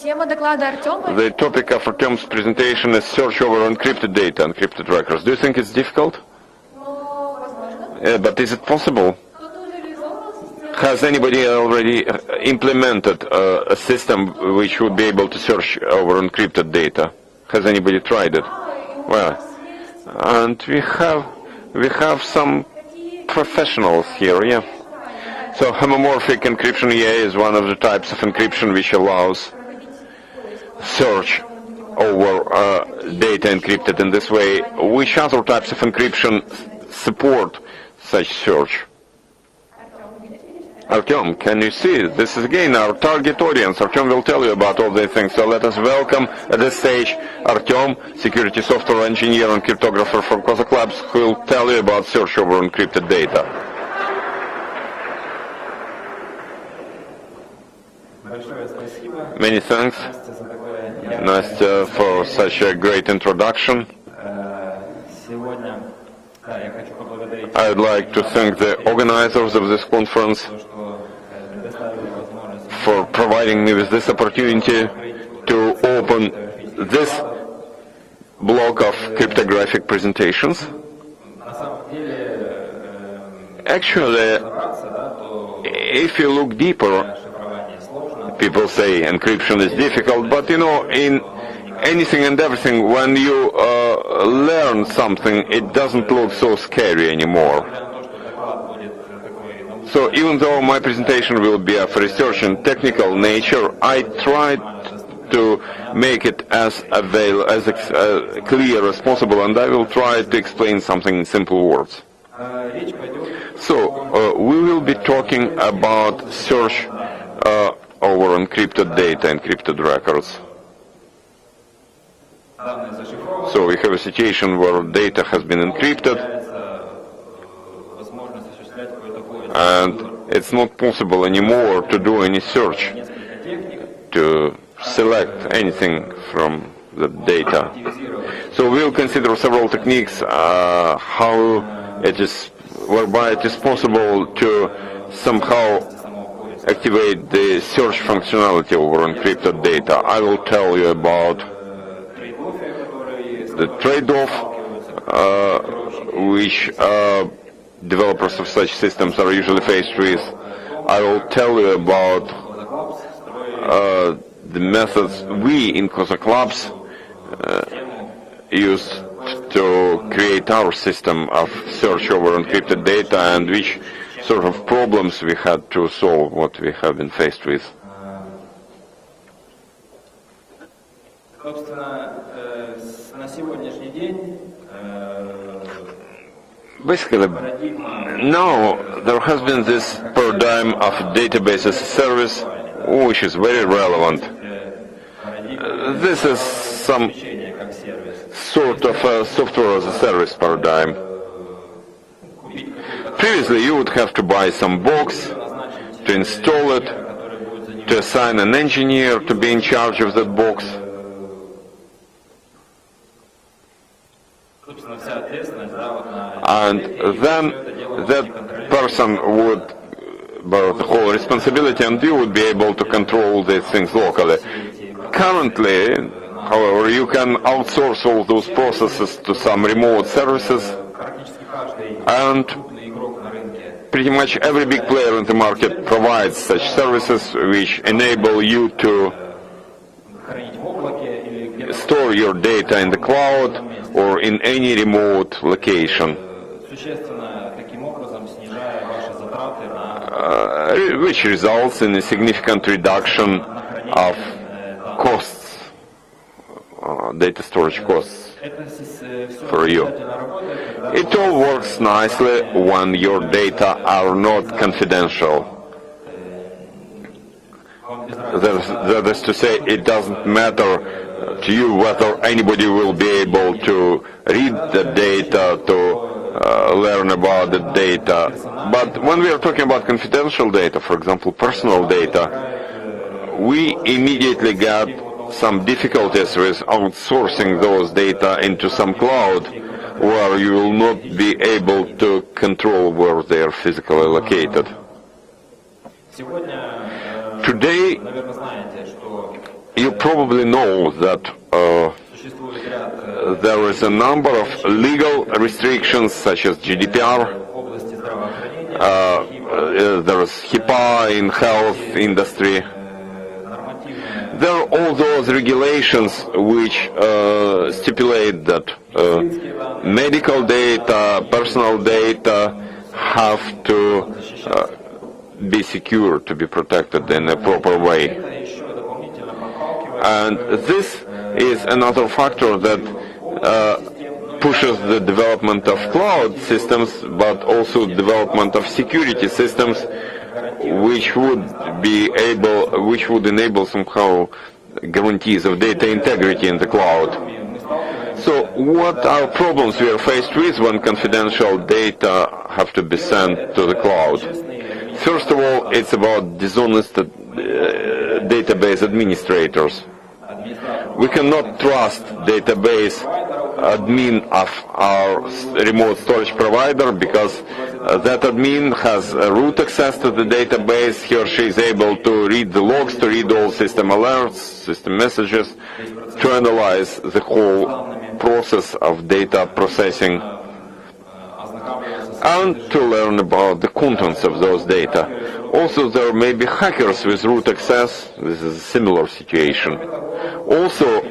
The topic of Artem's presentation is search over encrypted data, encrypted records. Do you think it's difficult? But is it possible? Has anybody already implemented a system which would be able to search over encrypted data? Has anybody tried it? Well, and we have some professionals here, yeah. So homomorphic encryption, yeah, is one of the types of encryption which allows search over data encrypted in this way. Which other types of encryption support such search? Artem, can you see? This is again our target audience. Artem will tell you about all these things. So let us welcome at this stage Artem, security software engineer and cryptographer from Cossack Labs, who will tell you about search over encrypted data. Many thanks, Nastya, for such a great introduction. I'd like to thank the organizers of this conference for providing me with this opportunity to open this block of cryptographic presentations. Actually, if you look deeper, people say encryption is difficult, but you know, in anything and everything, when you learn something, it doesn't look so scary anymore. So even though my presentation will be of research and technical nature, I tried to make it as clear as possible, and I will try to explain something in simple words. So we will be talking about search over encrypted data, encrypted records. So we have a situation where data has been encrypted, and it's not possible anymore to do any search, to select anything from the data. So we'll consider several techniques whereby it is possible to somehow activate the search functionality over encrypted data. I will tell you about the trade-off which developers of such systems are usually faced with. I will tell you about the methods we in Cossack Labs use to create our system of search over encrypted data, and which sort of problems we had to solve, what we have been faced with. Basically, now there has been this paradigm of database as a service, which is very relevant. This is some sort of a software as a service paradigm. Previously, you would have to buy some box, to install it, to assign an engineer to be in charge of that box. And then that person would bear the whole responsibility, and you would be able to control these things locally. Currently, however, you can outsource all those processes to some remote services, and pretty much every big player in the market provides such services which enable you to store your data in the cloud or in any remote location, which results in a significant reduction of costs, data storage costs for you. It all works nicely when your data are not confidential. That is to say, it doesn't matter to you whether anybody will be able to read the data, to learn about the data. But when we are talking about confidential data, for example, personal data, we immediately get some difficulties with outsourcing those data into some cloud where you will not be able to control where they are physically located. Today, You probably know that Существует ряд there is a number of legal restrictions such as GDPR, в области здравоохранения, there is HIPAA in health industry. нормативные There are all those regulations which stipulate that medical data, personal data have to be secure, to be protected in a proper way. это еще дополнительно подталкивает And this is another factor that pushes the development of cloud systems, but also development of security systems, which would enable somehow guarantees of data integrity in the cloud. So what are problems we are faced with when confidential data have to be sent to the cloud? First of all, it's about dishonest database administrators. We cannot trust database admin of our remote storage provider because that admin has root access to the database. He or she is able to read the logs, to read all system alerts, system messages, to analyze the whole process of data processing and to learn about the contents of those data. Also, there may be hackers with root access. This is a similar situation. Also,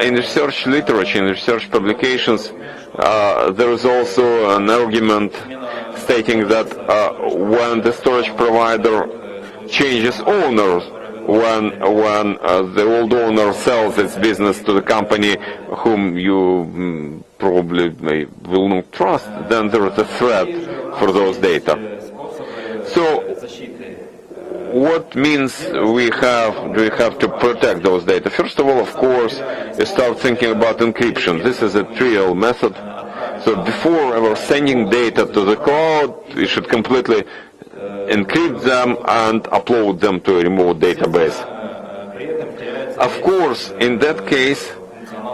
in research literature, in research publications, there is also an argument stating that when the storage provider changes owners, when the old owner sells its business to the company whom you probably will not trust, then there is a threat for those data. So, what means do we have to protect those data? First of all, of course, you start thinking about encryption. This is a trial method. So before ever sending data to the cloud, we should completely encrypt them and upload them to a remote database. Of course, in that case,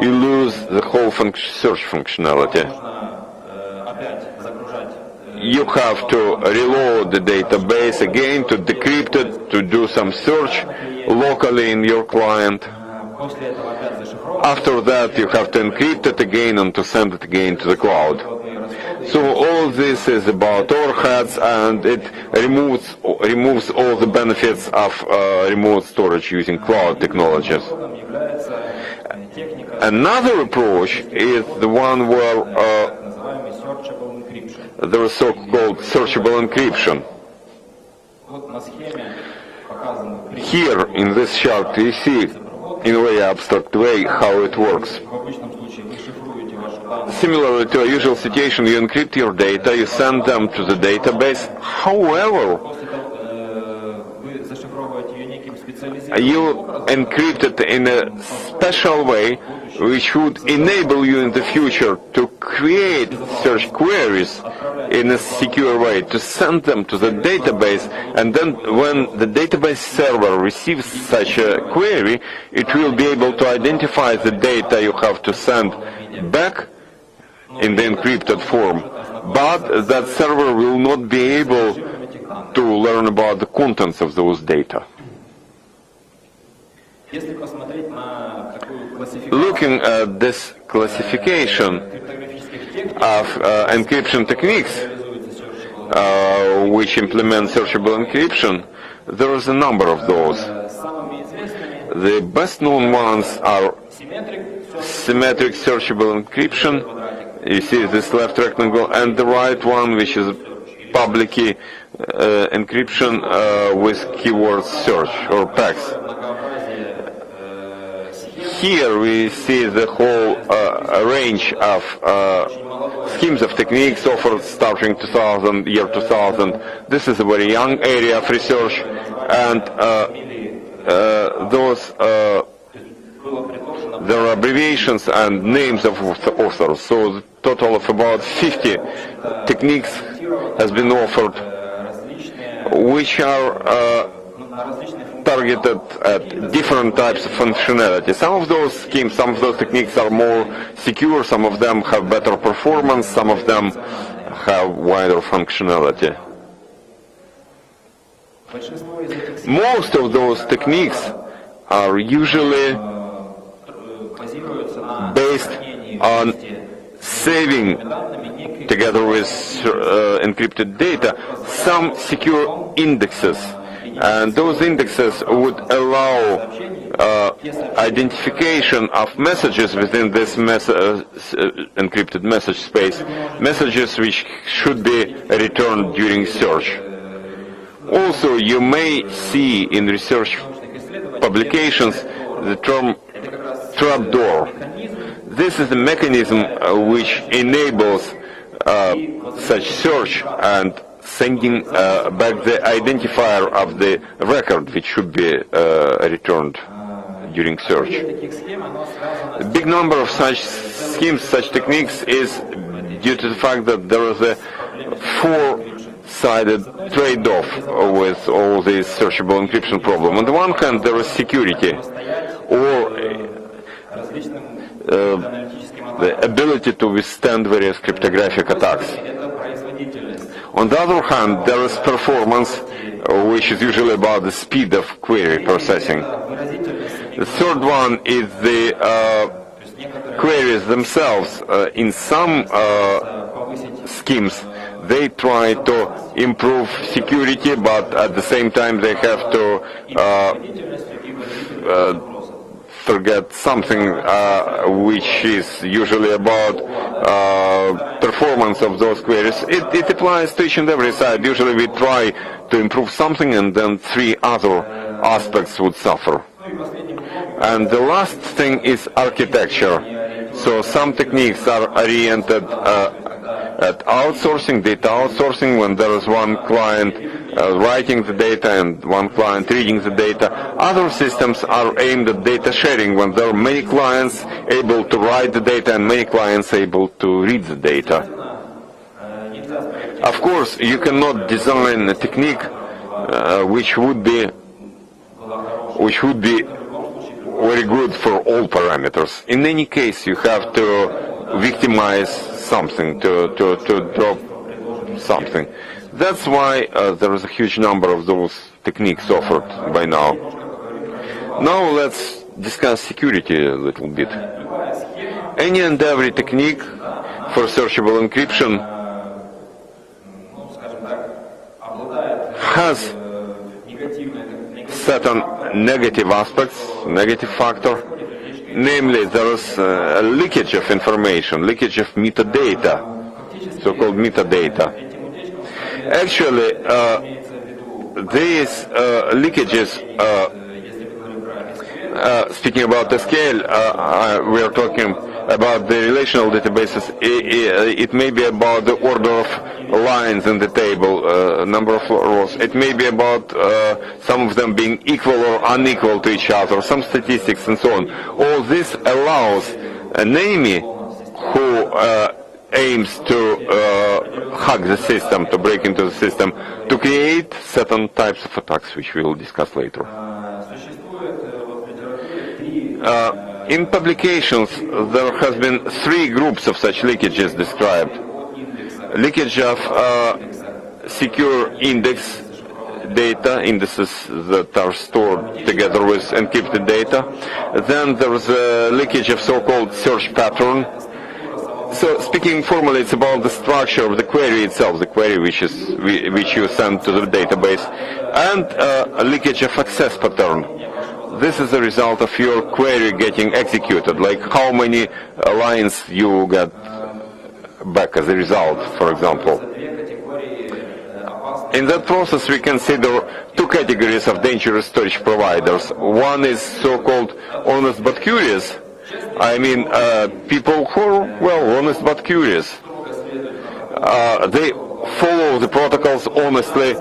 you lose the whole search functionality. You have to reload the database again, to decrypt it, to do some search locally in your client. After that, you have to encrypt it again and to send it again to the cloud. So all this is about overheads, and it removes all the benefits of remote storage using cloud technologies. Another approach is the one where there is so-called searchable encryption. Here in this chart you see in a very abstract way how it works. Similarly to a usual situation, you encrypt your data, you send them to the database. However, you encrypt it in a special way which would enable you in the future to create search queries in a secure way, to send them to the database, and then when the database server receives such a query, it will be able to identify the data you have to send back in the encrypted form, but that server will not be able to learn about the contents of those data. Looking at this classification of encryption techniques which implement searchable encryption, there is a number of those. The best known ones are symmetric searchable encryption. You see this left rectangle, and the right one, which is public key encryption with keyword search or PACS. Here we see the whole range of schemes of techniques offered starting year 2000. This is a very young area of research, and there are abbreviations and names of authors. So the total of about 50 techniques has been offered, which are targeted at different types of functionality. Some of those schemes, some of those techniques are more secure, some of them have better performance, some of them have wider functionality. Most of those techniques are usually базируется на based хранении on вместе saving, данными некой together with encrypted data, some secure indexes. And those indexes would allow identification of messages within this encrypted message space, messages which should be returned during search. Also, you may see in research publications the term trapdoor. This is a mechanism which enables such search and sending back the identifier of the record which should be returned during search. таких схем, оно связано A big number of such schemes, such techniques is due to the fact that there is a four-sided trade-off with all this searchable encryption problem. On the one hand, there is security, or различным аналитическим the ability to withstand various cryptographic attacks. это производительность. On the other hand, there is performance, which is usually about the speed of query processing. The third one is the queries themselves. In some schemes, they try to improve security, but at the same time they have to forget something which is usually about performance of those queries. It applies to each and every side. Usually we try to improve something and then three other aspects would suffer. And the last thing is architecture. So some techniques are oriented at outsourcing, data outsourcing, when there is one client writing the data and one client reading the data. Other systems are aimed at data sharing, when there are many clients able to write the data and many clients able to read the data. Of course, you cannot design a technique which would be very good for all parameters. In any case, you have to victimize something, to drop something. That's why there is a huge number of those techniques offered by now. Now let's discuss security a little bit. Any and every technique for searchable encryption has certain negative aspects, negative factor. Namely, there is a leakage of information, leakage of metadata, so-called metadata. Actually, these leakages, speaking about the scale, we are talking about the relational databases. It may be about the order of lines in the table, number of rows. It may be about some of them being equal or unequal to each other, some statistics and so on. All this allows an enemy who aims to hack the system, to break into the system, to create certain types of attacks, which we will discuss later. In publications, there has been three groups of such leakages described. Leakage of secure index data, indices that are stored together with encrypted data. Then there is a leakage of so-called search pattern. So speaking formally, it's about the structure of the query itself, the query which you send to the database, and a leakage of access pattern. This is the result of your query getting executed, like how many lines you get back as a result, for example. In that process, we consider two categories of dangerous storage providers. One is so-called honest but curious. I mean, people who are, well, honest but curious. They follow the protocols honestly.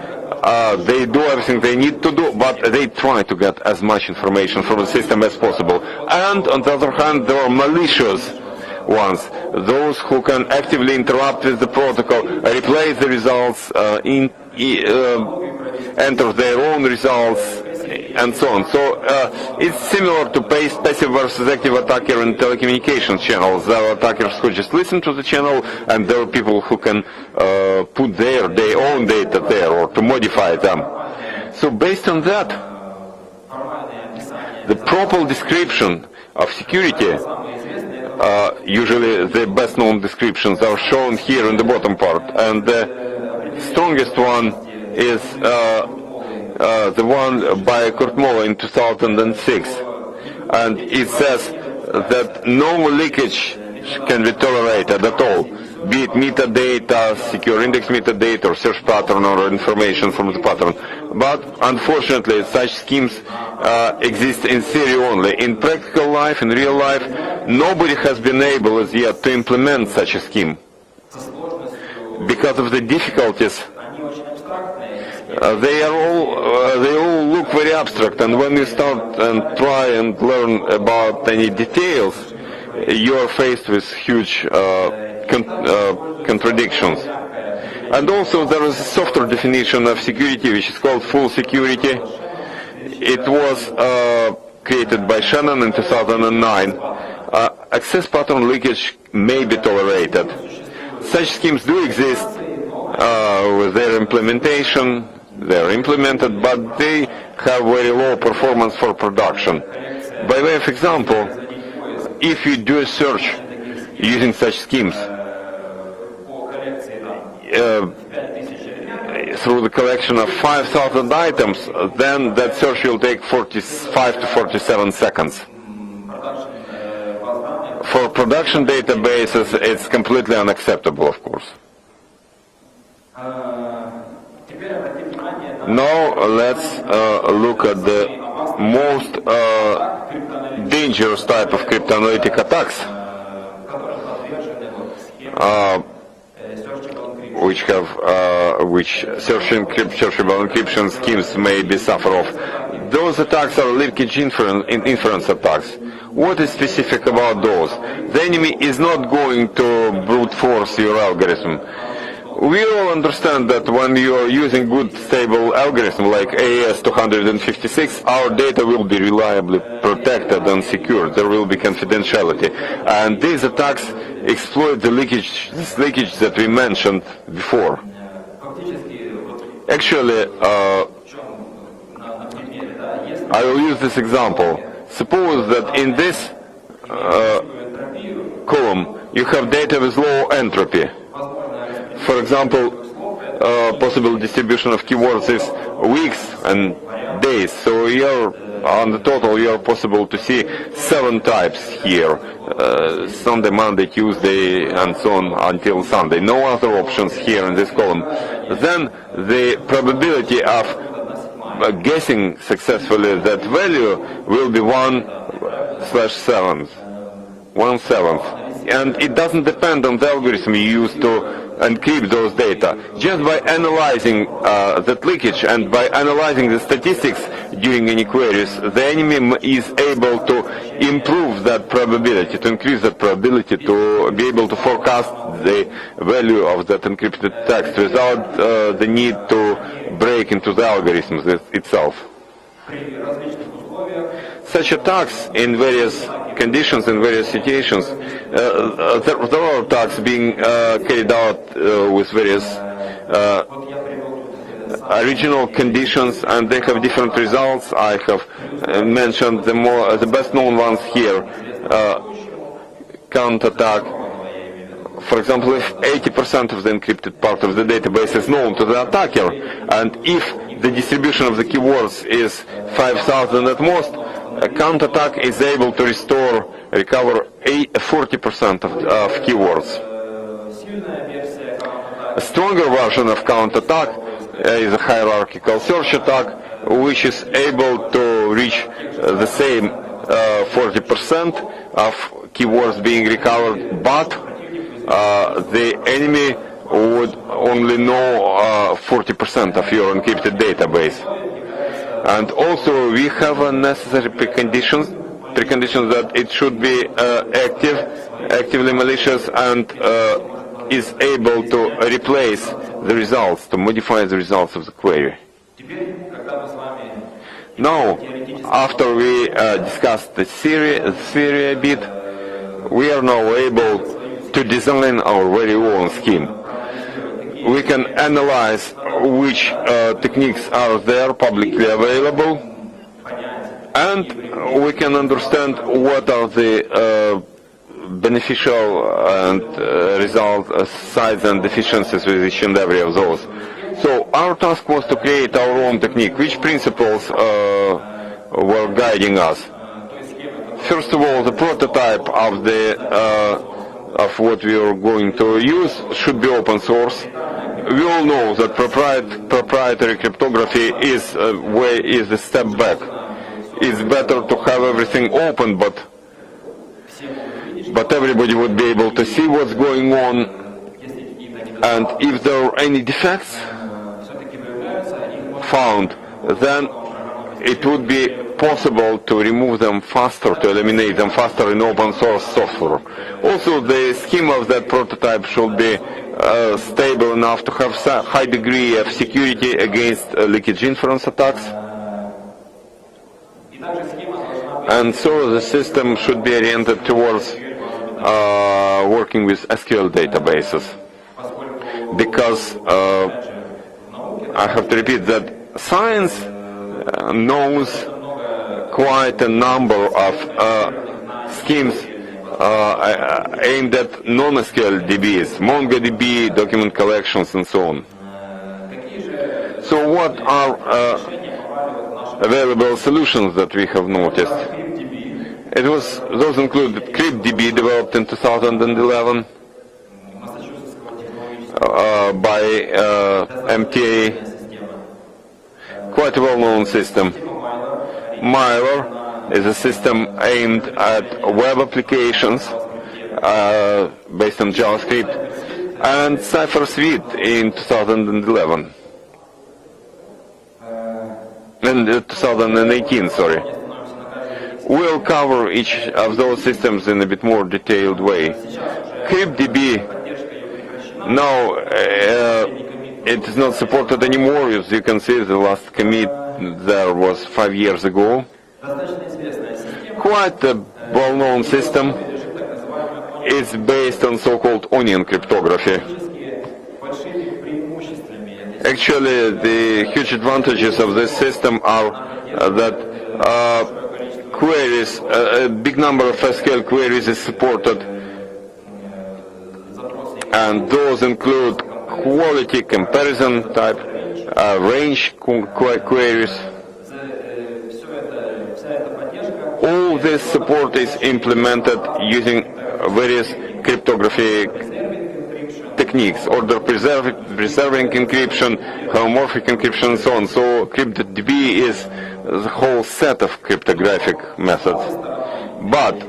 They do everything they need to do, but they try to get as much information from the system as possible. And on the other hand, there are malicious ones, those who can actively interrupt with the protocol, replace the results, enter their own results, and so on. So it's similar to passive versus active attacker in telecommunications channels. There are attackers who just listen to the channel, and there are people who can put their own data there or to modify them. So based on that, The proper description of security, usually the best known descriptions are shown here in the bottom part, and the strongest one is the one by Kurt Moller in 2006, and it says that no leakage can be tolerated at all, be it metadata, secure index metadata, or search pattern, or information from the pattern. But unfortunately, such schemes exist in theory only. In practical life, in real life, nobody has been able as yet to implement such a scheme. Because of the difficulties, they all look very abstract, and when you start and try and learn about any details, you are faced with huge contradictions. And also there is a softer definition of security which is called full security. It was created by Shannon in 2009. Access pattern leakage may be tolerated. Such schemes do exist with their implementation. They are implemented, but they have very low performance for production. By way of example, if you do a search using such schemes through the collection of 5,000 items, then that search will take 45 to 47 seconds. For production databases, it's completely unacceptable, of course. Now let's look at the most dangerous type of cryptanalytic attacks, which searchable encryption schemes may be suffer of. Those attacks are leakage inference attacks. What is specific about those? The enemy is not going to brute force your algorithm. We all understand that when you are using good stable algorithm like AES-256, our data will be reliably protected and secured. There will be confidentiality. And these attacks exploit this leakage that we mentioned before. Actually, I will use this example. Suppose that in this column you have data with low entropy. For example, possible distribution of keywords is weeks and days. So on the total, you are possible to see 7 types here. Sunday, Monday, Tuesday, and so on until Sunday. No other options here in this column. Then the probability of guessing successfully that value will be 1/7. 1/7. And it doesn't depend on the algorithm you use to encrypt those data. Just by analyzing that leakage and by analyzing the statistics during any queries, the enemy is able to improve that probability, to increase that probability, to be able to forecast the value of that encrypted text without the need to break into the algorithms itself. Such attacks in various conditions, in various situations, there are attacks being carried out with various original conditions, and they have different results. I have mentioned the best known ones here. Counterattack. For example, if 80% of the encrypted part of the database is known to the attacker, and if the distribution of the keywords is 5,000 at most, a counterattack is able to recover 40% of keywords. A stronger version of counterattack is a hierarchical search attack, which is able to reach the same 40% of keywords being recovered, but the enemy would only know 40% of your encrypted database. And also we have a necessary preconditions that it should be actively malicious, and is able to replace the results, to modify the results of the query. Now, after we discussed the theory a bit, we are now able to design our very own scheme. We can analyze which techniques are there publicly available, And we can understand what are the beneficial and result sides and deficiencies with each and every of those. So our task was to create our own technique. Which principles were guiding us? First of all, the prototype of the of what we are going to use should be open source. We all know that proprietary cryptography is a step back. It's better to have everything open, but everybody would be able to see what's going on, and if there are any defects found, then it would be possible to remove them faster, to eliminate them faster in open source software. Also, the scheme of that prototype should be stable enough to have a high degree of security against leakage inference attacks. And so the system should be oriented towards working with SQL databases. Because I have to repeat that science knows quite a number of schemes aimed at non-SQL DBs, MongoDB, document collections, and so on. So what are available solutions that we have noticed? Those included CryptDB, developed in 2011 by MTA, quite a well-known system. Mylar is a system aimed at web applications based on JavaScript, and CipherSuite in 2011. In 2018, sorry. We'll cover each of those systems in a bit more detailed way. CryptDB, now it is not supported anymore. As you can see, the last commit there was 5 years ago. Quite a well-known system. It's based on so-called onion cryptography. Actually, the huge advantages of this system are that queries, a big number of SQL queries is supported, and those include quality comparison type, range queries. All this support is implemented using various cryptography techniques, order preserving encryption, homomorphic encryption, and so on. So CryptDB is the whole set of cryptographic methods. But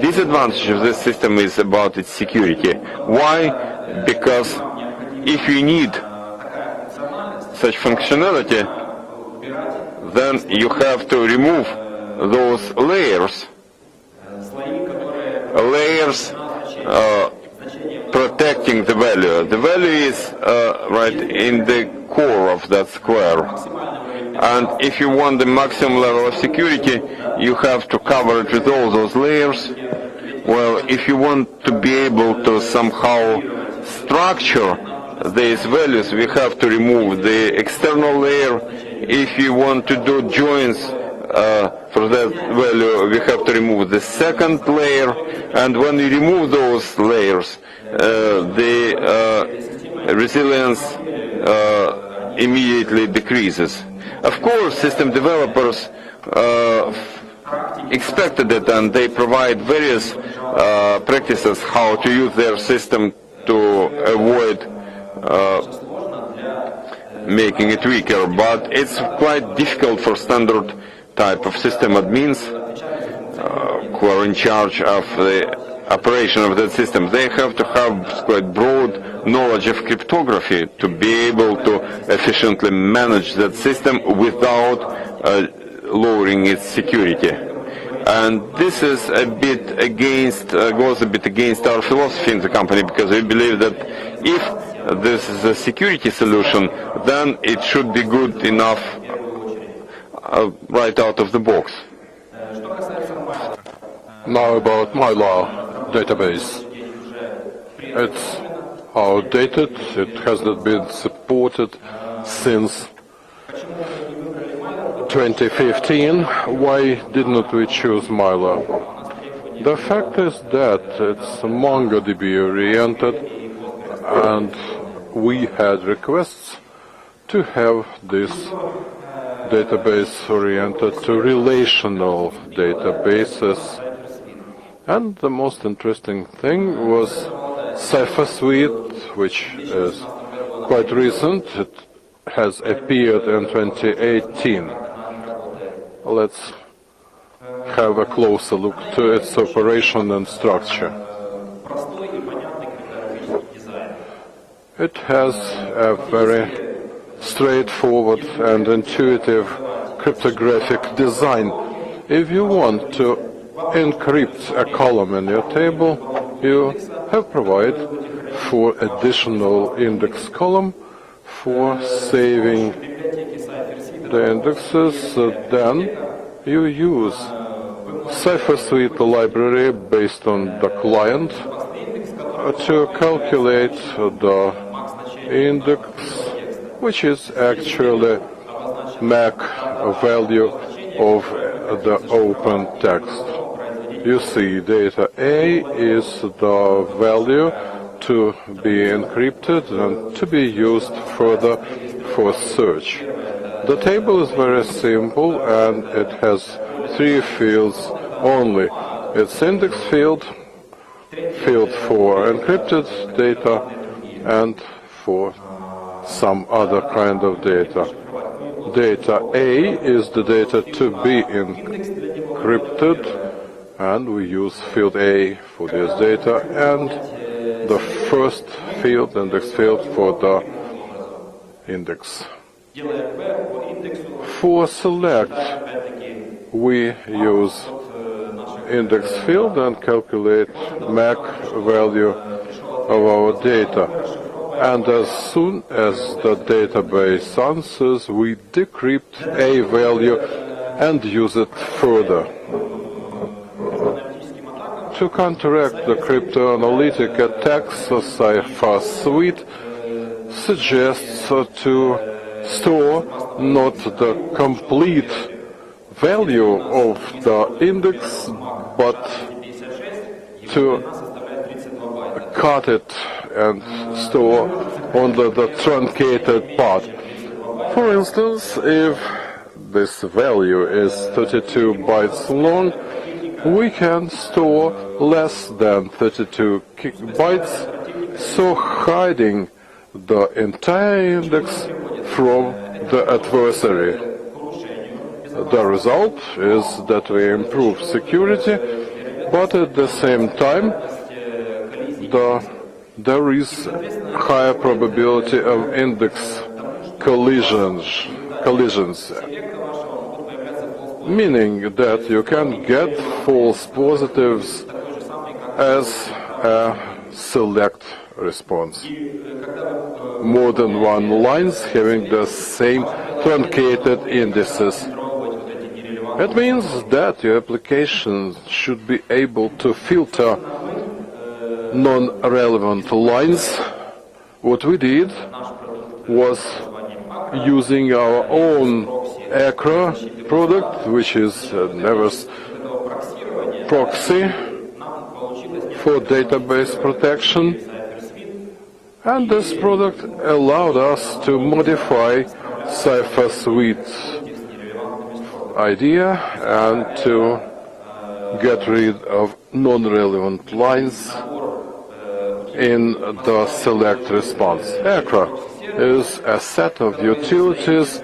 disadvantage of this system is about its security. Why? Because if you need such functionality, then you have to remove those layers protecting the value. The value is right in the core of that square. And if you want the maximum level of security, you have to cover it with all those layers. Well, if you want to be able to somehow structure these values, we have to remove the external layer. If you want to do joins for that value, we have to remove the second layer. And when you remove those layers, the resilience immediately decreases. Of course, system developers expected it, and they provide various practices how to use their system to avoid making it weaker. But it's quite difficult for standard type of system admins who are in charge of the operation of that system. They have to have quite broad knowledge of cryptography to be able to efficiently manage that system without lowering its security. And this is a bit against, goes a bit against our philosophy in the company, because we believe that if this is a security solution, then it should be good enough right out of the box. Now about Mylar database. It's outdated, it has not been supported since 2015. Why didn't we choose Mylar? The fact is that it's MongoDB oriented, and we had requests to have this database oriented to relational databases. And the most interesting thing was Cypher Suite, which is quite recent. It has appeared in 2018. Let's have a closer look to its operation and structure. It has a very straightforward and intuitive cryptographic design. If you want to encrypt a column in your table, you have provided for additional index column for saving the indexes. Then you use Cypher Suite library based on the client to calculate the index, which is actually MAC value of the open text. You see, data A is the value to be encrypted and to be used further for search. The table is very simple and it has 3 fields only. It's index field, field for encrypted data, and for some other kind of data. Data A is the data to be encrypted, and we use field A for this data, and the first field, index field, for the index. For select, we use index field and calculate MAC value of our data. And as soon as the database answers, we decrypt A value and use it further. To counteract the cryptanalytic attacks, Cypher Suite suggests to store not the complete value of the index, but to cut it and store only the truncated part. For instance, if this value is 32 bytes long, we can store less than 32 bytes, so hiding the entire index from the adversary. The result is that we improve security, but at the same time there is higher probability of index collisions, meaning that you can get false positives as a select response. More than one lines having the same truncated indices. It means that your application should be able to filter non-relevant lines. What we did was using our own ACRA product, which is Never's proxy for database protection, and this product allowed us to modify Cypher Suite idea and to get rid of non-relevant lines in the select response. ACRA is a set of utilities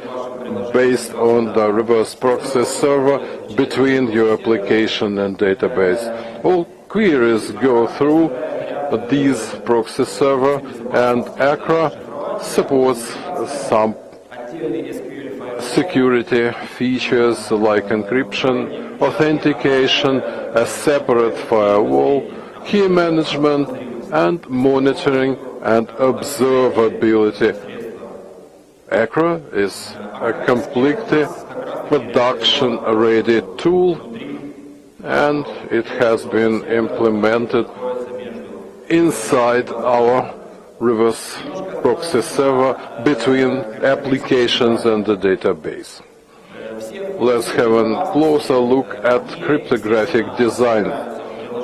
based on the reverse proxy server between your application and database. All queries go through these proxy server, and ACRA supports some security features like encryption, authentication, a separate firewall, key management, and monitoring and observability. ACRA is a completely production-ready tool, and it has been implemented inside our reverse proxy server between applications and the database. let's have a closer look at cryptographic design.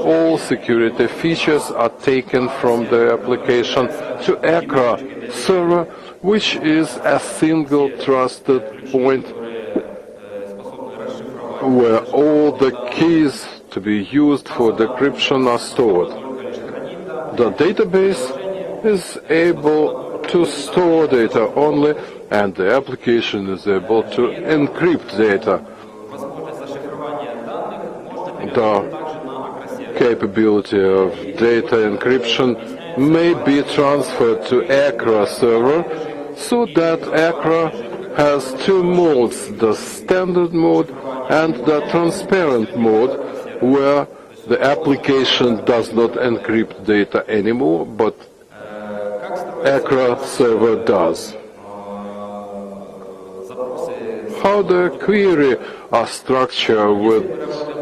All security features are taken from the application to ACRA server, which is a single trusted point where all the keys to be used for decryption are stored. The database is able to store data only, and the application is able to encrypt data. The capability of data encryption may be transferred to ACRA server, so that ACRA has two modes, the standard mode and the transparent mode, where the application does not encrypt data anymore, but ACRA server does. How the query are structured with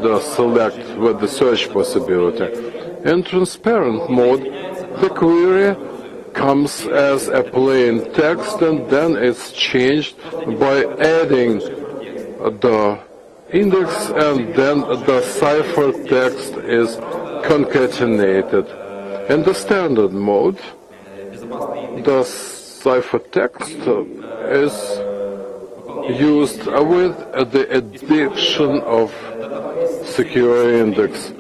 the search possibility. In transparent mode, the query comes as a plain text, and then it's changed by adding the index, and then the ciphertext is concatenated. In the standard mode, the ciphertext is used with the addition of secure index.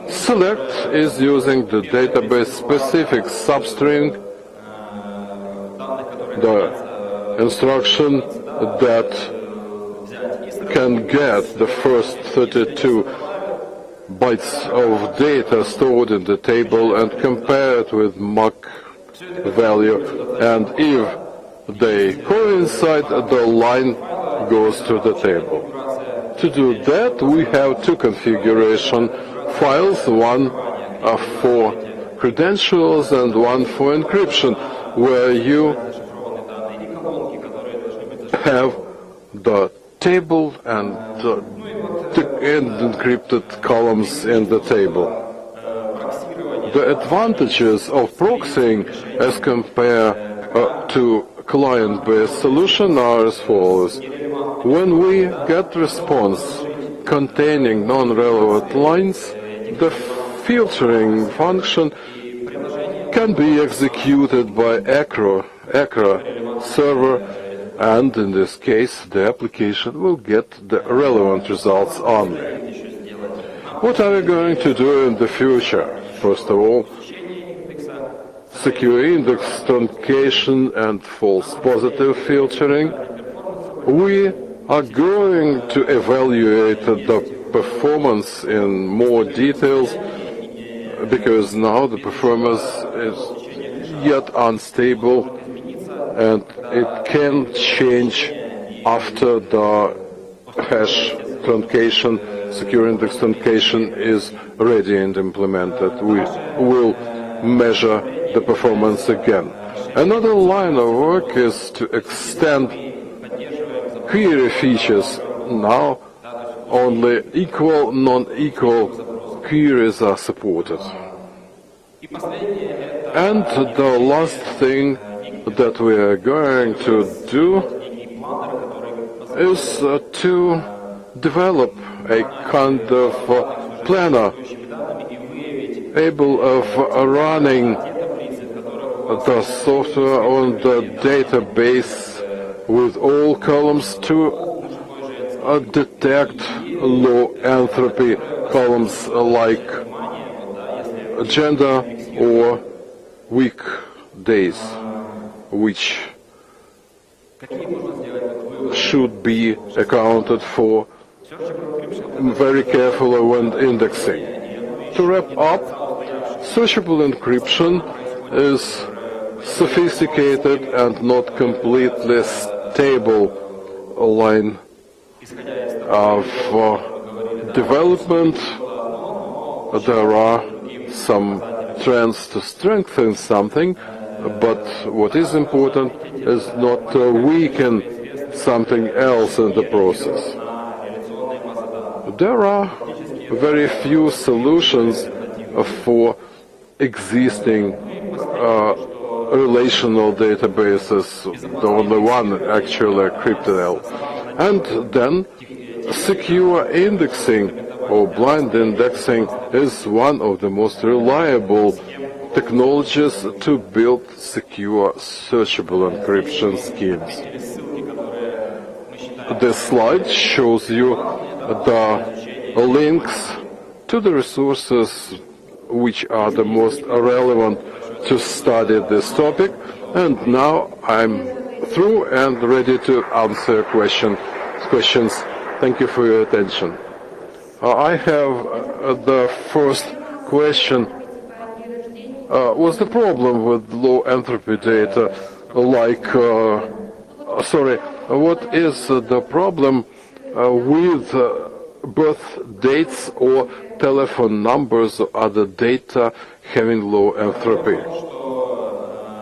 Select is using the database specific substring, the instruction that can get the first 32 bytes of data stored in the table and compare it with mock value, and if they coincide, the line goes to the table. To do that, we have two configuration files, one for credentials and one for encryption, where you have the table and the encrypted columns in the table. The advantages of proxying as compared to client-based solution are as follows. When we get response containing non-relevant lines, the filtering function can be executed by ACRA server, and in this case the application will get the relevant results only. What are we going to do in the future? First of all, secure index truncation and false positive filtering. We are going to evaluate the performance in more details, because now the performance is yet unstable and it can change after the hash truncation, secure index truncation is ready and implemented. We will measure the performance again. Another line of work is to extend query features. Now only equal, non-equal queries are supported. And the last thing that we are going to do is to develop a kind of planner able of running the software on the database with all columns to detect low entropy columns like gender or week days, which should be accounted for very carefully when indexing. To wrap up, searchable encryption is sophisticated and not completely stable line of development. There are some trends to strengthen something, but what is important is not to weaken something else in the process. There are very few solutions for existing relational databases, the only one actually, Cryptonel. And then secure indexing or blind indexing is one of the most reliable technologies to build secure searchable encryption schemes. This slide shows you the links to the resources which are the most relevant to study this topic, and now I'm through and ready to answer questions. Thank you for your attention. I have the first question. What's the problem with low entropy data? What is the problem with birth dates or telephone numbers or other data having low entropy?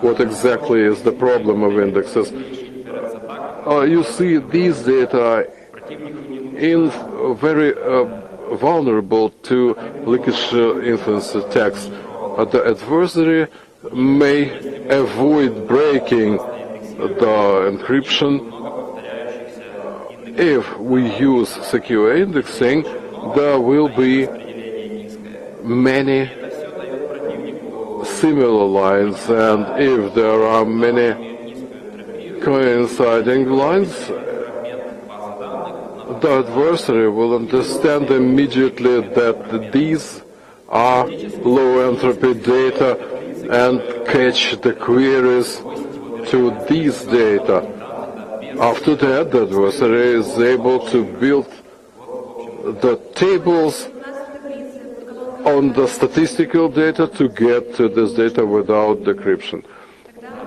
What exactly is the problem of indexes? You see, these data are very vulnerable to leakage influence attacks. The adversary may avoid breaking the encryption. If we use secure indexing, there will be many similar lines, and if there are many coinciding lines, the adversary will understand immediately that these are low entropy data and catch the queries to these data. After that, the adversary is able to build the tables on the statistical data to get to this data without decryption.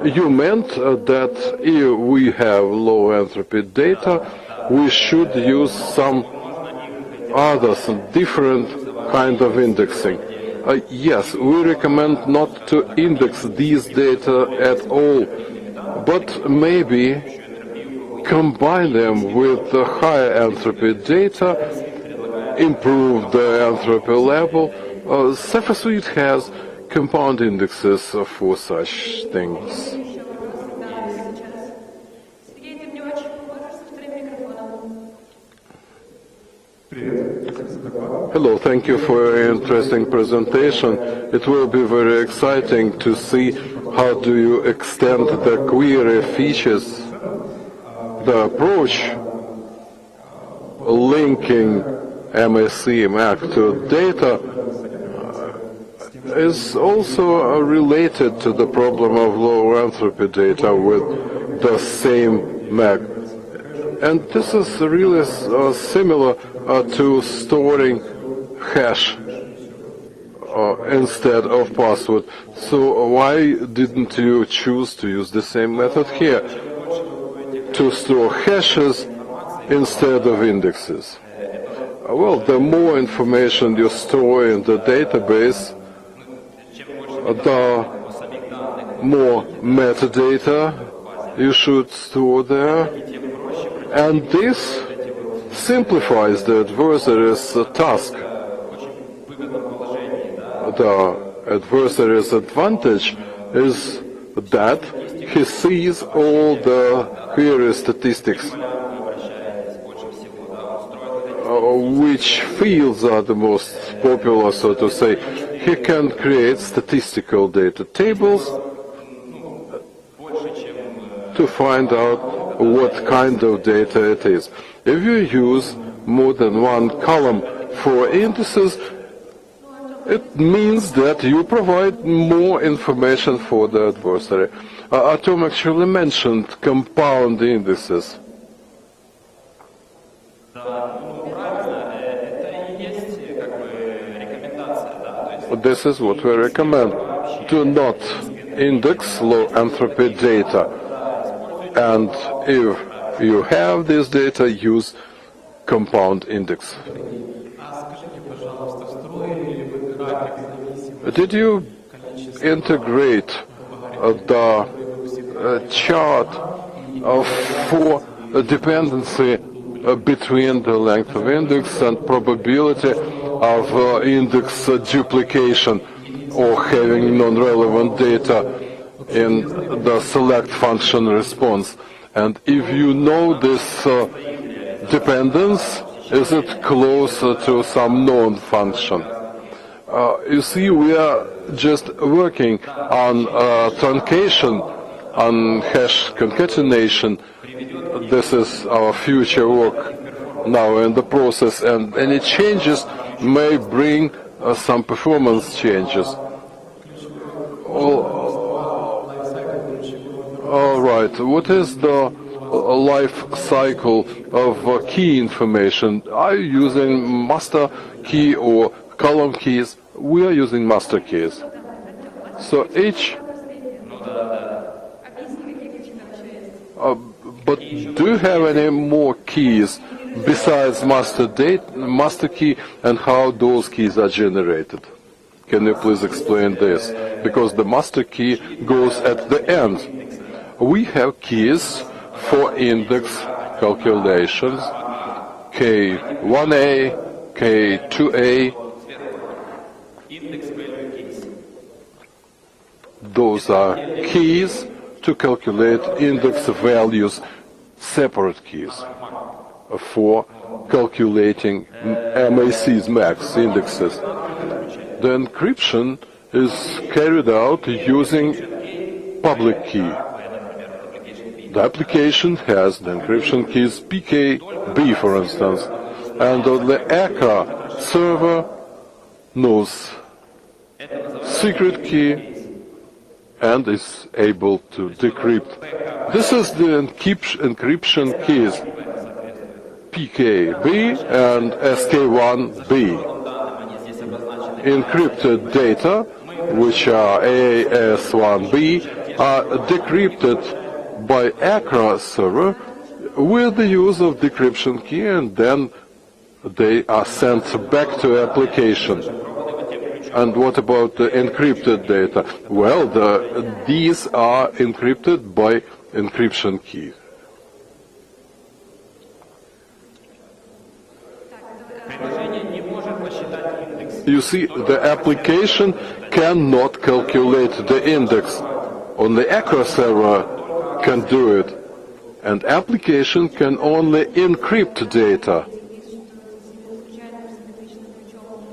You meant that if we have low entropy data, we should use some different kind of indexing. Yes, we recommend not to index these data at all, but maybe combine them with the higher entropy data, improve the entropy level. Cepher Suite has compound indexes for such things. Hello, thank you for your interesting presentation. It will be very exciting to see how do you extend the query features. The approach linking MAC MAC to data is also related to the problem of low entropy data with the same MAC. And this is really similar to storing hash instead of password. So why didn't you choose to use the same method here? To store hashes instead of indexes. Well, the more information you store in the database, the more metadata you should store there, and this simplifies the adversary's task. The adversary's advantage is that he sees all the query statistics. Which fields are the most popular, so to say. He can create statistical data tables to find out what kind of data it is. If you use more than one column for indices, it means that you provide more information for the adversary. Artem actually mentioned compound indices. This is what we recommend. Do not index low entropy data. And if you have this data, use compound index. Did you integrate the chart for dependency between the length of index and probability of index duplication or having non-relevant data in the select function response? And if you know this dependence, is it closer to some known function? You see, we are just working on truncation, on hash concatenation. This is our future work now in the process, and any changes may bring some performance changes. All right, what is the life cycle of key information? Are you using master key or column keys? We are using master keys. So each... but do you have any more keys besides master key, and how those keys are generated? Can you please explain this? Because the master key goes at the end. We have keys for index calculations, K1A, K2A. Those are keys to calculate index values, separate keys for calculating MACs, max indexes. The encryption is carried out using public key. The application has the encryption keys PKB, for instance, and the ACRA server knows secret key and is able to decrypt. This is the encryption keys PKB and SK1B. Encrypted data, which are AS1B, are decrypted by ACRA server with the use of decryption key, and then they are sent back to application. And what about the encrypted data? Well, these are encrypted by encryption key. You see, the application cannot calculate the index. Only ACRA server can do it. And application can only encrypt data.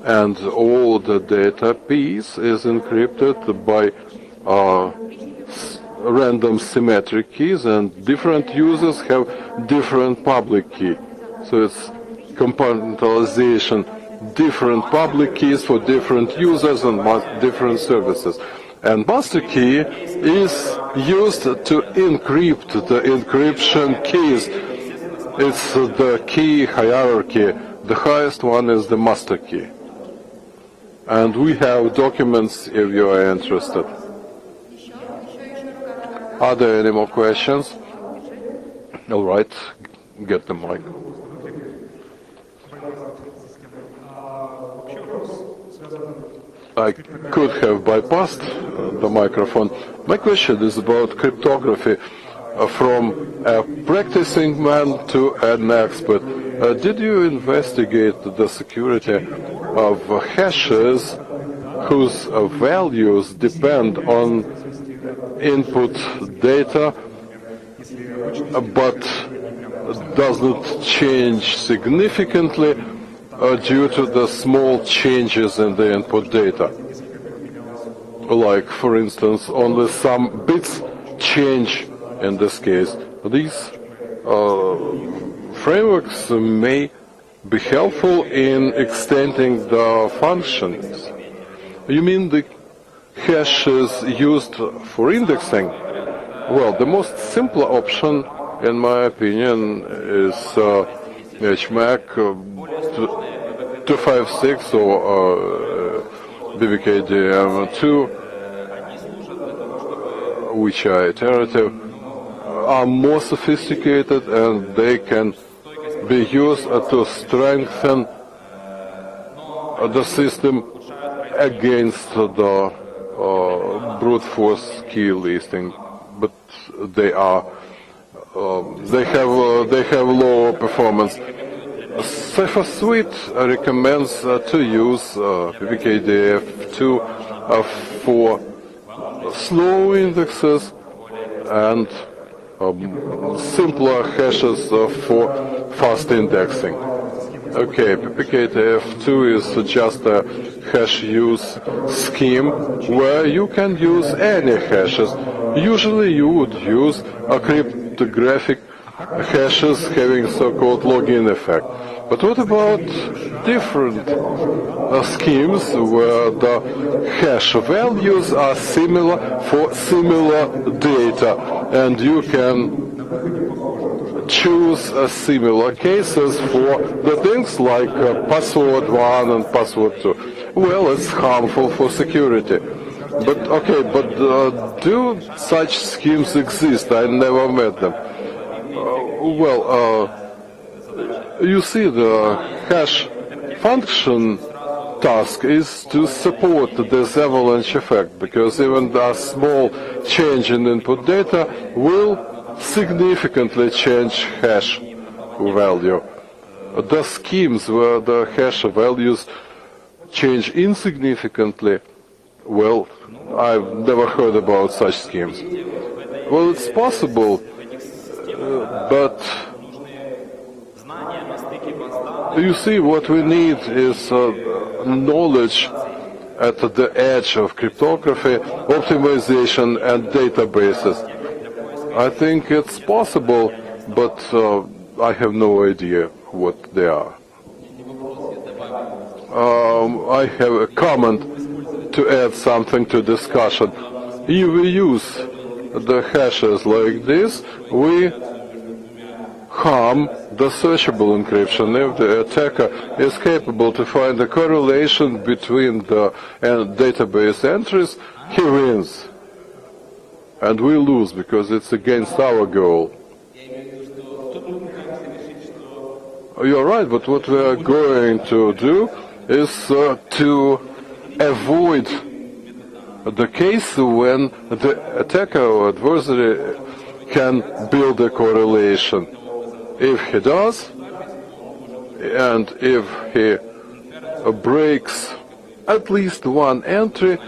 And all the data piece is encrypted by random symmetric keys, and different users have different public key. So it's compartmentalization, different public keys for different users and different services. And master key is used to encrypt the encryption keys. It's the key hierarchy. The highest one is the master key. And we have documents if you are interested. Are there any more questions? All right, get the mic. I could have bypassed the microphone. My question is about cryptography from a practicing man to an expert. Did you investigate the security of hashes whose values depend on input data but does not change significantly due to the small changes in the input data? Like, for instance, only some bits change in this case. These frameworks may be helpful in extending the functions. You mean the hashes used for indexing? Well, the most simple option, in my opinion, is HMAC 256 or BBKDM2, which are iterative, are more sophisticated, and they can be used to strengthen the system against the brute force key listing, but they have lower performance. Cepher Suite recommends to use PBKDF2 for slow indexes and simpler hashes for fast indexing. Okay, PPKTF2 is just a hash use scheme where you can use any hashes. Usually you would use a cryptographic hashes having so-called login effect. But what about different schemes where the hash values are similar for similar data, and you can choose similar cases for the things like password 1 and password 2. Well, it's harmful for security. But do such schemes exist? I never met them. You see, the hash function task is to support this avalanche effect, because even a small change in input data will significantly change hash value. The schemes where the hash values change insignificantly, well, I've never heard about such schemes. Well, it's possible, but you see, what we need is knowledge at the edge of cryptography, optimization, and databases. I think it's possible, but I have no idea what they are. I have a comment to add something to discussion. If we use the hashes like this, we harm the searchable encryption. If the attacker is capable to find a correlation between the database entries, he wins. And we lose because it's against our goal. You're right, but what we are going to do is to avoid the case when the attacker or adversary can build a correlation. If he does, and if he breaks at least one entry,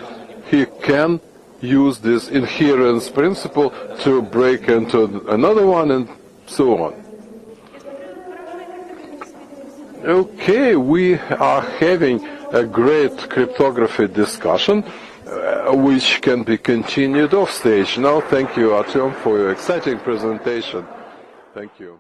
he can use this inherence principle to break into another one, and so on. Okay, we are having a great cryptography discussion, which can be continued off stage. Now, thank you, Artyom, for your exciting presentation. Thank you.